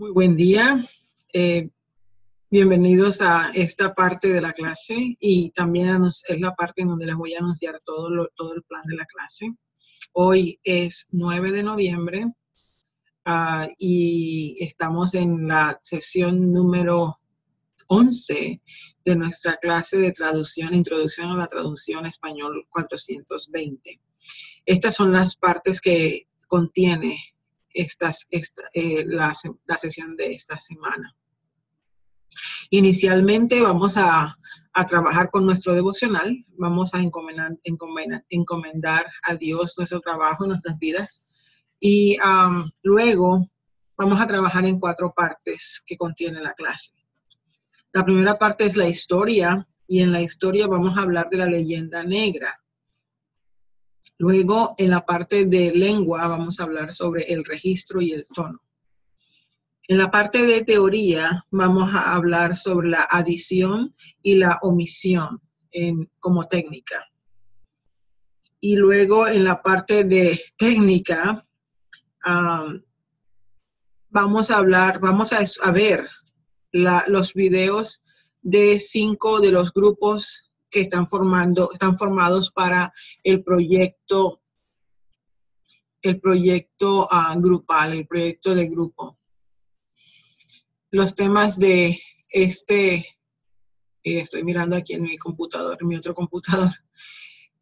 Muy buen día. Bienvenidos a esta parte de la clase y también es la parte en donde les voy a anunciar todo el plan de la clase. Hoy es 9 de noviembre y estamos en la sesión número 11 de nuestra clase de traducción, Introducción a la Traducción Español 420. Estas son las partes que contiene la sesión de esta semana. Inicialmente vamos a trabajar con nuestro devocional. Vamos a encomendar a Dios nuestro trabajo, nuestras vidas. Y luego vamos a trabajar en 4 partes que contiene la clase. La primera parte es la historia, y en la historia vamos a hablar de la leyenda negra. Luego, en la parte de lengua, vamos a hablar sobre el registro y el tono. En la parte de teoría, vamos a hablar sobre la adición y la omisión como técnica. Y luego, en la parte de técnica, vamos a ver los videos de 5 de los grupos que están formados para el proyecto grupal, el proyecto de grupo. Los temas de estoy mirando aquí en mi computador, en mi otro computador.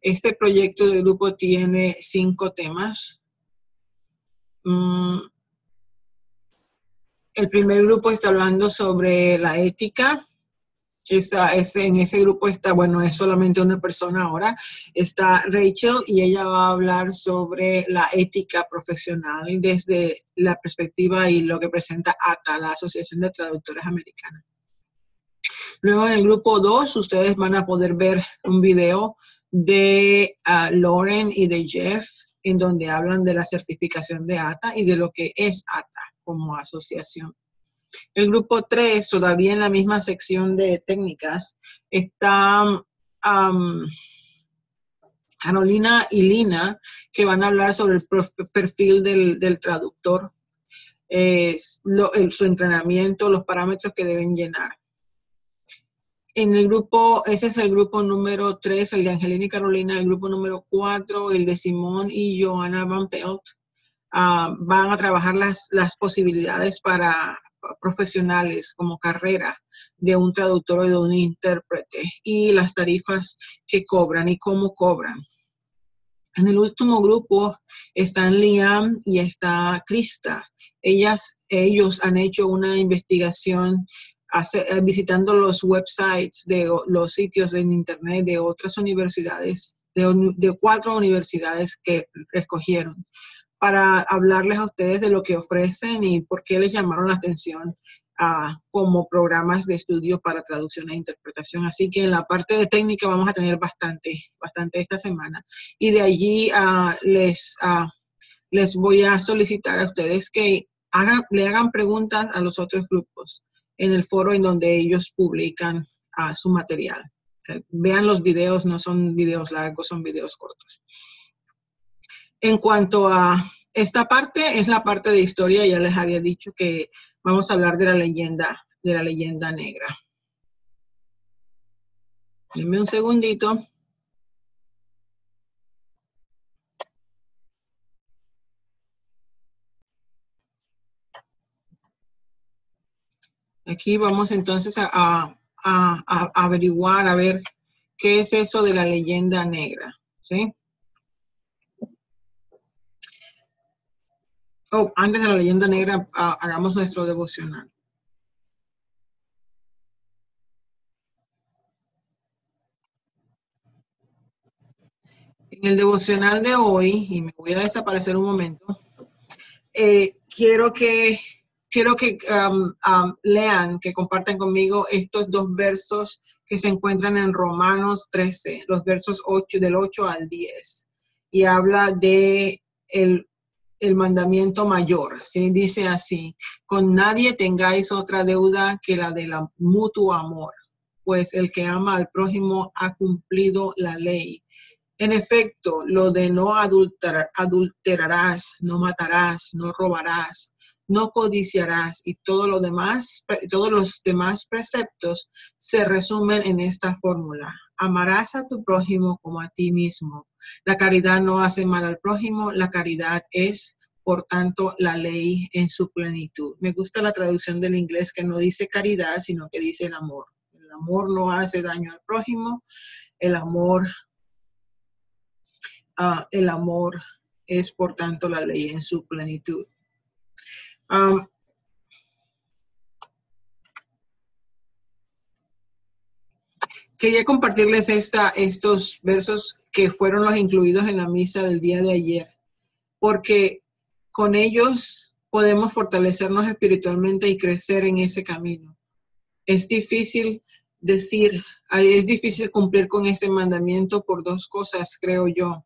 Este proyecto de grupo tiene 5 temas. El primer grupo está hablando sobre la ética. En ese grupo está, bueno, es solamente una persona ahora. Está Rachel y ella va a hablar sobre la ética profesional desde la perspectiva y lo que presenta ATA, la Asociación de Traductores Americanas. Luego en el grupo 2 ustedes van a poder ver un video de Lauren y de Jeff en donde hablan de la certificación de ATA y de lo que es ATA como asociación. El grupo 3, todavía en la misma sección de técnicas, está Carolina y Lina, que van a hablar sobre el perfil del traductor, su entrenamiento, los parámetros que deben llenar. Ese es el grupo número 3, el de Angelina y Carolina. El grupo número 4, el de Simón y Johanna Van Pelt, van a trabajar las posibilidades para profesionales como carrera de un traductor o de un intérprete y las tarifas que cobran y cómo cobran. En el último grupo están Liam y está Krista. Ellos han hecho una investigación visitando los websites de los sitios en internet de otras universidades, de 4 universidades que escogieron, para hablarles a ustedes de lo que ofrecen y por qué les llamaron la atención como programas de estudio para traducción e interpretación. Así que en la parte de técnica vamos a tener bastante esta semana. Y de allí les voy a solicitar a ustedes que le hagan preguntas a los otros grupos en el foro en donde ellos publican su material. Vean los videos, no son videos largos, son videos cortos. En cuanto a esta parte, es la parte de historia. Ya les había dicho que vamos a hablar de la leyenda negra. Denme un segundito. Aquí vamos entonces a averiguar, a ver qué es eso de la leyenda negra, ¿sí? Antes de la leyenda negra, hagamos nuestro devocional. En el devocional de hoy, y me voy a desaparecer un momento, quiero que lean, que compartan conmigo estos 2 versos que se encuentran en Romanos 13, los versos del 8 al 10. Y habla de el mandamiento mayor, ¿sí? Dice así: con nadie tengáis otra deuda que la del mutuo amor, pues el que ama al prójimo ha cumplido la ley. En efecto, lo de no adulterarás, no matarás, no robarás, no codiciarás y todos los demás preceptos se resumen en esta fórmula. Amarás a tu prójimo como a ti mismo. La caridad no hace mal al prójimo, la caridad es, por tanto, la ley en su plenitud. Me gusta la traducción del inglés que no dice caridad, sino que dice el amor. El amor no hace daño al prójimo, el amor es, por tanto, la ley en su plenitud. Quería compartirles estos versos que fueron los incluidos en la misa del día de ayer, porque con ellos podemos fortalecernos espiritualmente y crecer en ese camino. Es difícil cumplir con este mandamiento por dos cosas, creo yo.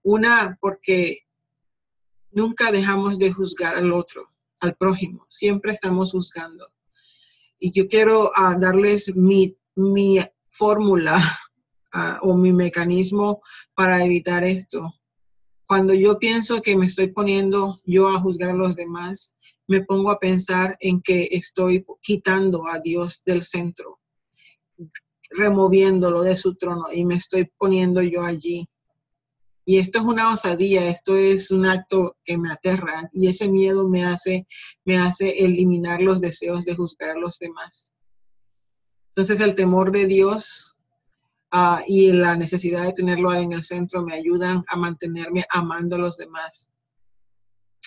Una, porque nunca dejamos de juzgar al otro, al prójimo. Siempre estamos juzgando. Y yo quiero darles mi fórmula o mi mecanismo para evitar esto. Cuando yo pienso que me estoy poniendo yo a juzgar a los demás, me pongo a pensar en que estoy quitando a Dios del centro, removiéndolo de su trono y me estoy poniendo yo allí. Y esto es una osadía, esto es un acto que me aterra y ese miedo me hace eliminar los deseos de juzgar a los demás. Entonces el temor de Dios y la necesidad de tenerlo en el centro me ayudan a mantenerme amando a los demás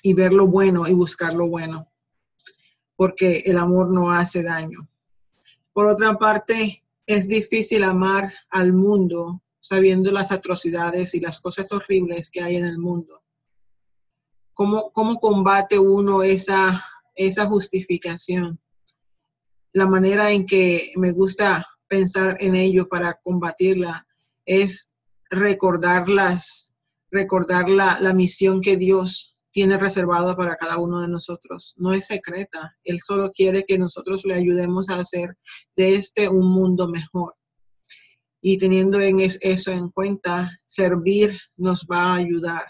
y ver lo bueno y buscar lo bueno, porque el amor no hace daño. Por otra parte, es difícil amar al mundo sabiendo las atrocidades y las cosas horribles que hay en el mundo. ¿Cómo combate uno esa justificación? La manera en que me gusta pensar en ello para combatirla es recordar la misión que Dios tiene reservada para cada uno de nosotros. No es secreta. Él solo quiere que nosotros le ayudemos a hacer de un mundo mejor. Y teniendo eso en cuenta, servir nos va a ayudar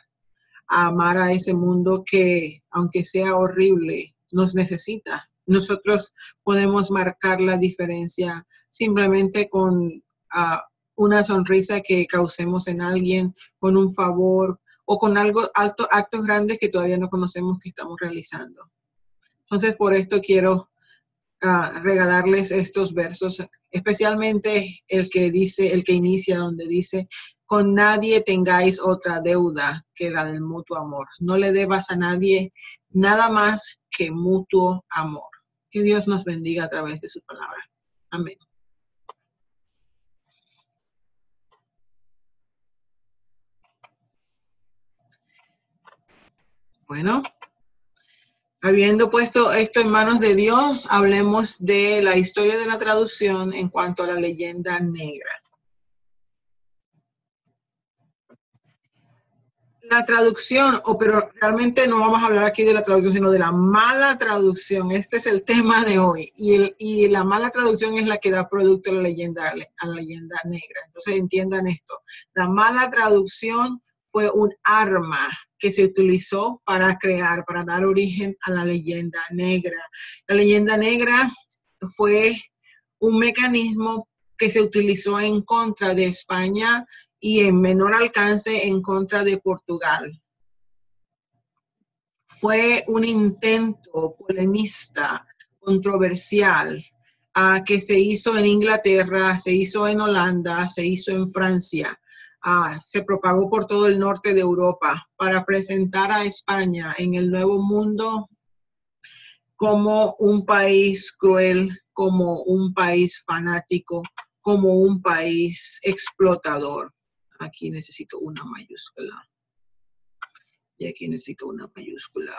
a amar a ese mundo que, aunque sea horrible, nos necesita. Nosotros podemos marcar la diferencia simplemente con una sonrisa que causemos en alguien, con un favor o con actos grandes que todavía no conocemos que estamos realizando. Entonces, por esto quiero regalarles estos versos, especialmente el que inicia donde dice: con nadie tengáis otra deuda que la del mutuo amor. No le debas a nadie nada más que mutuo amor. Que Dios nos bendiga a través de su palabra. Amén. Bueno, habiendo puesto esto en manos de Dios, hablemos de la historia de la traducción en cuanto a la leyenda negra. La traducción, pero realmente no vamos a hablar aquí de la traducción, sino de la mala traducción. Este es el tema de hoy. Y la mala traducción es la que da producto a la leyenda negra. Entonces entiendan esto. La mala traducción fue un arma que se utilizó para dar origen a la leyenda negra. La leyenda negra fue un mecanismo que se utilizó en contra de España y en menor alcance en contra de Portugal. Fue un intento polemista, controversial, que se hizo en Inglaterra, se hizo en Holanda, se hizo en Francia, se propagó por todo el norte de Europa para presentar a España en el Nuevo Mundo como un país cruel, como un país fanático, como un país explotador. Aquí necesito una mayúscula. Y aquí necesito una mayúscula.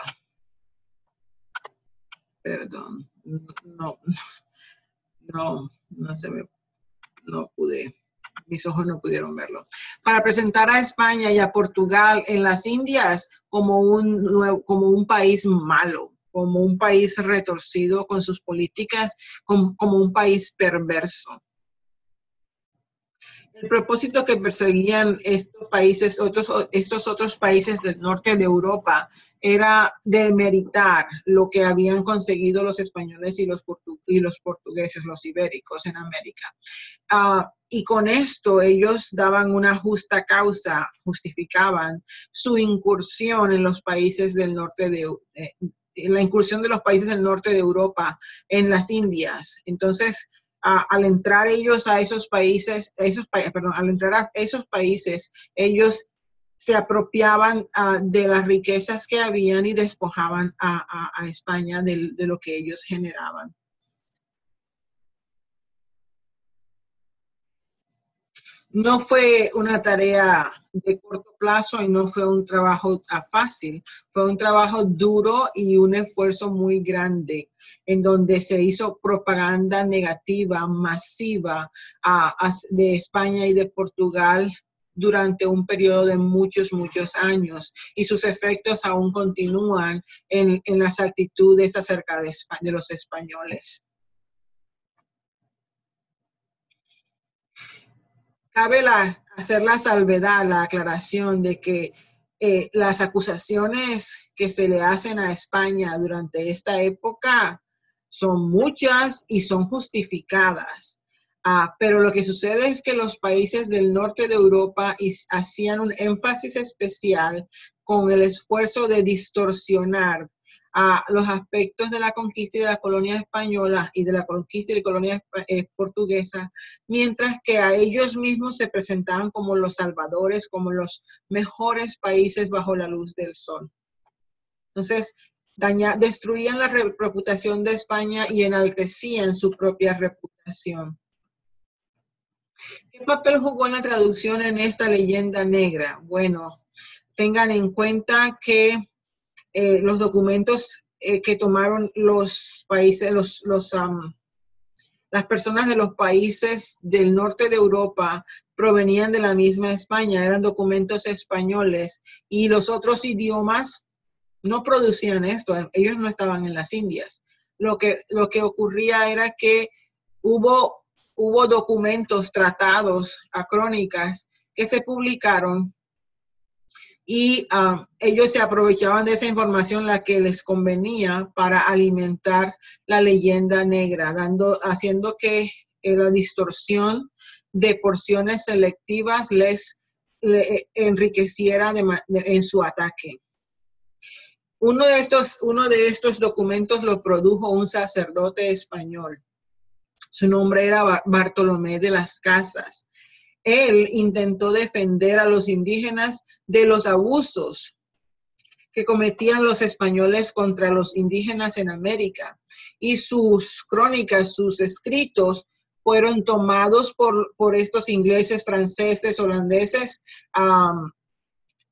Perdón. No pude. Mis ojos no pudieron verlo. Para presentar a España y a Portugal en las Indias como un país malo, como un país retorcido con sus políticas, como un país perverso. El propósito que perseguían estos países, estos otros países del norte de Europa, era demeritar lo que habían conseguido los españoles y los portugueses, los ibéricos en América. Y con esto ellos daban una justa causa, justificaban su incursión en los países del norte la incursión de los países del norte de Europa en las Indias. Entonces, al entrar ellos a esos países, al entrar a esos países, ellos se apropiaban de las riquezas que habían y despojaban a España de lo que ellos generaban. No fue una tarea de corto plazo y no fue un trabajo fácil. Fue un trabajo duro y un esfuerzo muy grande en donde se hizo propaganda negativa, masiva de España y de Portugal durante un periodo de muchos años. Y sus efectos aún continúan en las actitudes acerca de los españoles. Cabe hacer la salvedad, la aclaración de que las acusaciones que se le hacen a España durante esta época son muchas y son justificadas. Pero lo que sucede es que los países del norte de Europa hacían un énfasis especial con el esfuerzo de distorsionar los aspectos de la conquista y de la colonia española y de la conquista y de la colonia portuguesa, mientras que a ellos mismos se presentaban como los salvadores, como los mejores países bajo la luz del sol. Entonces, destruían la reputación de España y enaltecían su propia reputación. ¿Qué papel jugó la traducción en esta leyenda negra? Bueno, tengan en cuenta que los documentos que tomaron los países, las personas de los países del norte de Europa provenían de la misma España, eran documentos españoles y los otros idiomas no producían esto, ellos no estaban en las Indias. Lo que ocurría era que hubo documentos, tratados, crónicas que se publicaron y ellos se aprovechaban de esa información, la que les convenía, para alimentar la leyenda negra, haciendo que la distorsión de porciones selectivas les enriqueciera en su ataque. Uno de estos documentos lo produjo un sacerdote español. Su nombre era Bartolomé de las Casas. Él intentó defender a los indígenas de los abusos que cometían los españoles contra los indígenas en América. Y sus crónicas, sus escritos, fueron tomados por estos ingleses, franceses, holandeses,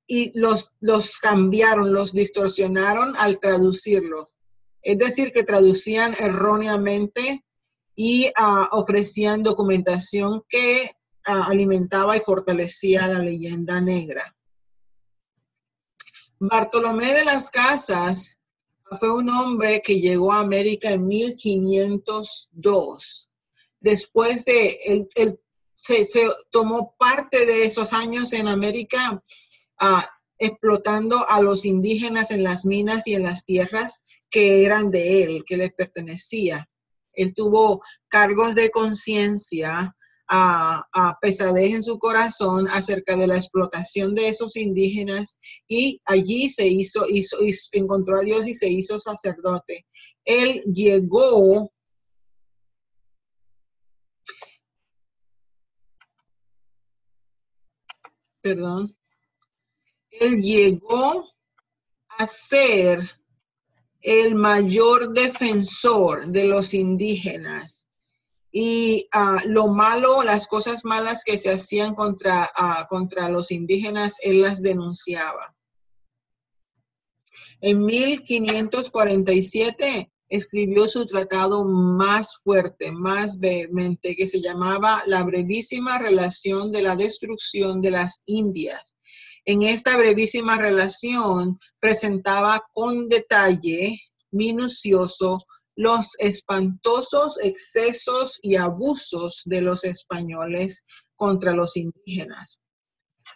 y los cambiaron, los distorsionaron al traducirlos. Es decir, que traducían erróneamente y ofrecían documentación que alimentaba y fortalecía la leyenda negra. Bartolomé de las Casas fue un hombre que llegó a América en 1502. Después de él se tomó parte de esos años en América explotando a los indígenas en las minas y en las tierras que eran de él, que le pertenecía. Él tuvo cargos de conciencia, pesadez en su corazón acerca de la explotación de esos indígenas, y allí encontró a Dios y se hizo sacerdote. Él llegó a ser el mayor defensor de los indígenas. Y las cosas malas que se hacían contra los indígenas, él las denunciaba. En 1547 escribió su tratado más fuerte, más vehemente, que se llamaba La brevísima relación de la destrucción de las Indias. En esta brevísima relación presentaba con detalle minucioso los espantosos excesos y abusos de los españoles contra los indígenas.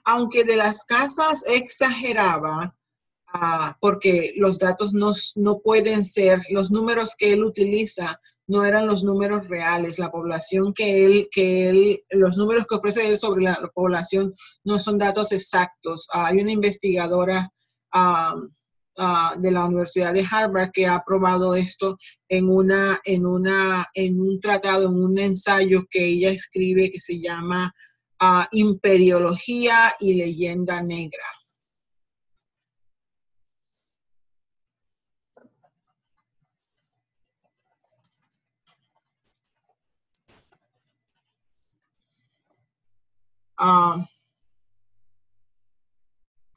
Aunque de las Casas exageraba, porque los datos no pueden ser, los números que él utiliza no eran los números reales. La población los números que ofrece él sobre la población no son datos exactos. Hay una investigadora de la Universidad de Harvard que ha probado esto en un tratado, en un ensayo que ella escribe que se llama Imperiología y Leyenda Negra.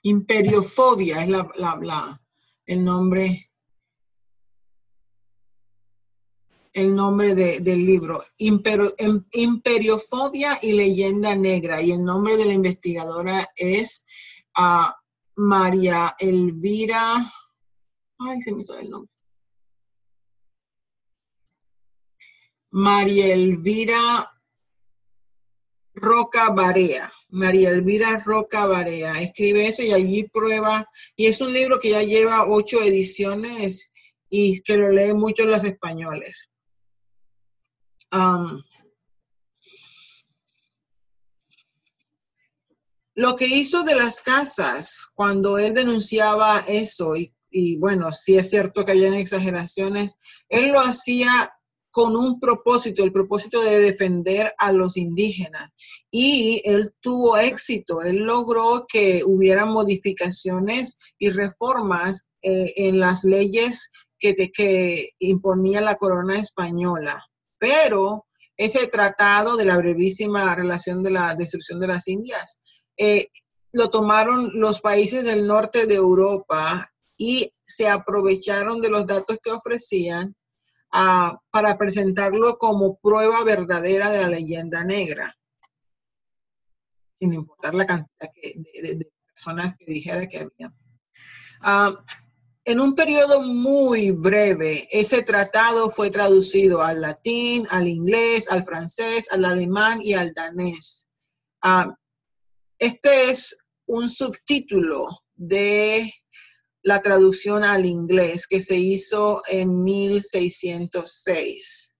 Imperiofobia es el nombre del libro. Imperiofobia y Leyenda Negra. Y el nombre de la investigadora es María Elvira. Ay, se me hizo el nombre. María Elvira Roca Barea. María Elvira Roca Barea escribe eso y allí prueba, y es un libro que ya lleva 8 ediciones y que lo leen muchos los españoles. Lo que hizo de las Casas cuando él denunciaba eso, y bueno, sí es cierto que habían exageraciones, él lo hacía con un propósito, el propósito de defender a los indígenas. Y él tuvo éxito, él logró que hubiera modificaciones y reformas en las leyes que imponía la corona española. Pero ese tratado de la brevísima relación de la destrucción de las Indias, lo tomaron los países del norte de Europa y se aprovecharon de los datos que ofrecían para presentarlo como prueba verdadera de la leyenda negra, sin importar la cantidad de personas que dijera que había. En un periodo muy breve, ese tratado fue traducido al latín, al inglés, al francés, al alemán y al danés. Este es un subtítulo de la traducción al inglés que se hizo en 1606.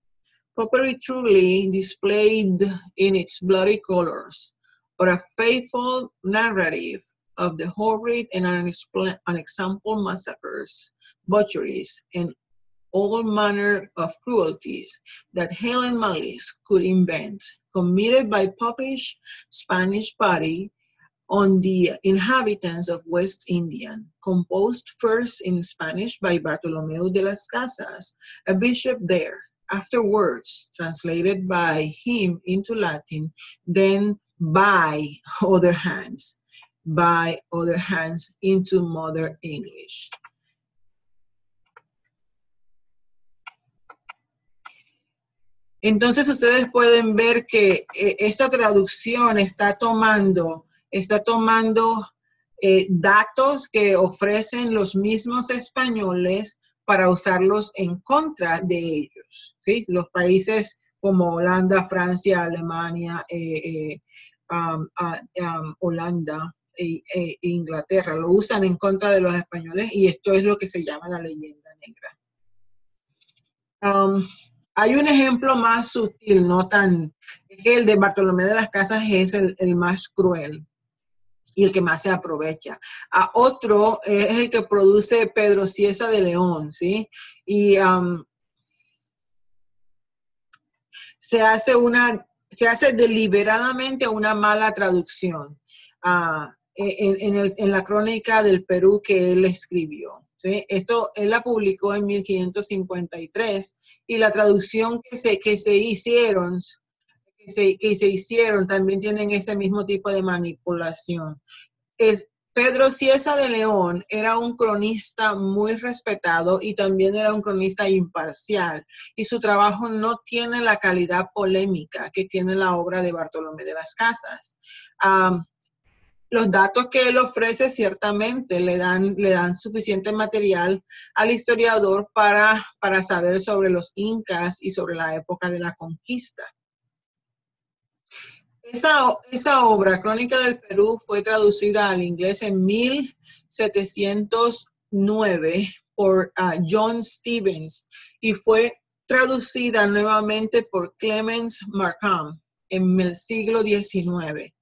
Properly truly displayed in its bloody colors, or a faithful narrative of the horrid and unexampled massacres, butcheries, and all manner of cruelties that hell and malice could invent, committed by popish Spanish party on the inhabitants of West Indian, composed first in Spanish by Bartolomeu de las Casas, a bishop there, afterwards translated by him into Latin, then by other hands into modern English. Entonces ustedes pueden ver que esta traducción está tomando datos que ofrecen los mismos españoles para usarlos en contra de ellos, ¿sí? Los países como Holanda, Francia, Alemania, Holanda e Inglaterra lo usan en contra de los españoles, y esto es lo que se llama la leyenda negra. Hay un ejemplo más sutil, es que el de Bartolomé de las Casas es el más cruel y el que más se aprovecha. Otro es el que produce Pedro Cieza de León, ¿sí? Y se hace deliberadamente una mala traducción en la crónica del Perú que él escribió. ¿Sí? Esto él la publicó en 1553 y la traducción que se hicieron también tienen ese mismo tipo de manipulación. Pedro Cieza de León era un cronista muy respetado y también era un cronista imparcial, y su trabajo no tiene la calidad polémica que tiene la obra de Bartolomé de las Casas. Los datos que él ofrece ciertamente le dan suficiente material al historiador para saber sobre los incas y sobre la época de la conquista. Esa obra, Crónica del Perú, fue traducida al inglés en 1709 por John Stephens y fue traducida nuevamente por Clemens Markham en el siglo XIX.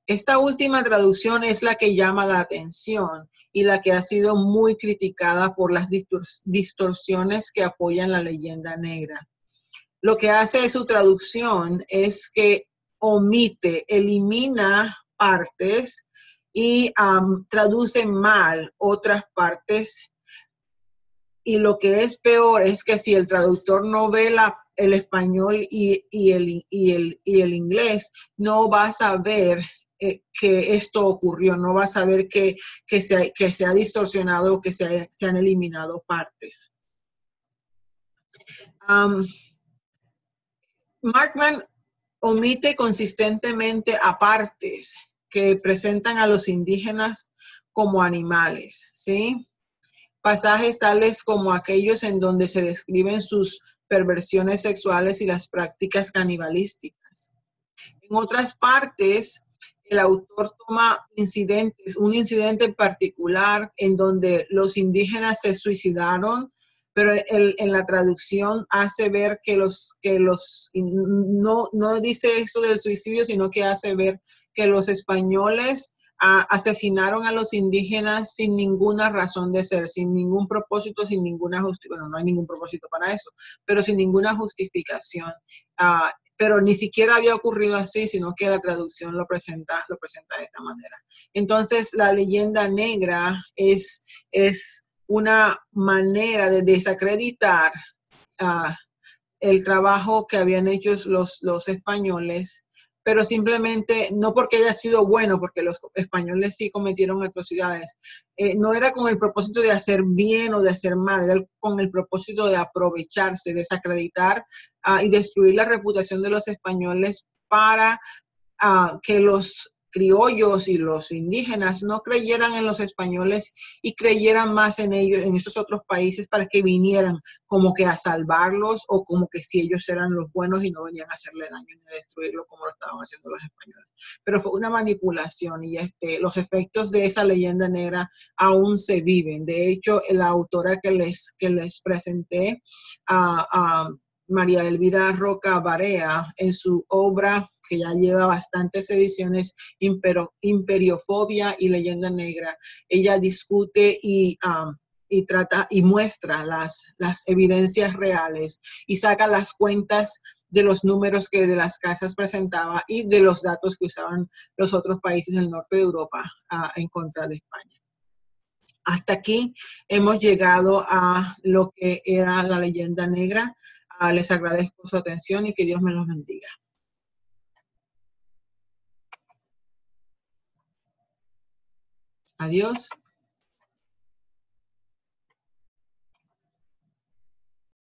Esta última traducción es la que llama la atención y la que ha sido muy criticada por las distorsiones que apoyan la leyenda negra. Lo que hace su traducción es que elimina partes y traduce mal otras partes. Y lo que es peor es que si el traductor no ve el español y el inglés, no va a saber que esto ocurrió, no va a saber que se ha distorsionado o que se han eliminado partes. Markman omite consistentemente a partes que presentan a los indígenas como animales, ¿sí? Pasajes tales como aquellos en donde se describen sus perversiones sexuales y las prácticas canibalísticas. En otras partes, el autor toma un incidente en particular en donde los indígenas se suicidaron, pero en la traducción hace ver no dice eso del suicidio, sino que hace ver que los españoles asesinaron a los indígenas sin ninguna razón de ser, sin ningún propósito, sin ninguna justificación. Bueno, no hay ningún propósito para eso, pero sin ninguna justificación. Pero ni siquiera había ocurrido así, sino que la traducción lo presenta de esta manera. Entonces, la leyenda negra es una manera de desacreditar el trabajo que habían hecho los españoles, pero simplemente no porque haya sido bueno, porque los españoles sí cometieron atrocidades. No era con el propósito de hacer bien o de hacer mal, era con el propósito de aprovecharse, desacreditar y destruir la reputación de los españoles para que los criollos y los indígenas no creyeran en los españoles y creyeran más en ellos, en esos otros países, para que vinieran como que a salvarlos o como que si ellos eran los buenos y no venían a hacerle daño ni a destruirlo como lo estaban haciendo los españoles. Pero fue una manipulación y los efectos de esa leyenda negra aún se viven. De hecho, la autora que les presenté, María Elvira Roca Barea, en su obra que ya lleva bastantes ediciones, Imperiofobia y Leyenda Negra, ella discute y trata y muestra las evidencias reales y saca las cuentas de los números que de las casas presentaba y de los datos que usaban los otros países del norte de Europa en contra de España. Hasta aquí hemos llegado a lo que era la leyenda negra. Les agradezco su atención y que Dios me los bendiga. Adiós.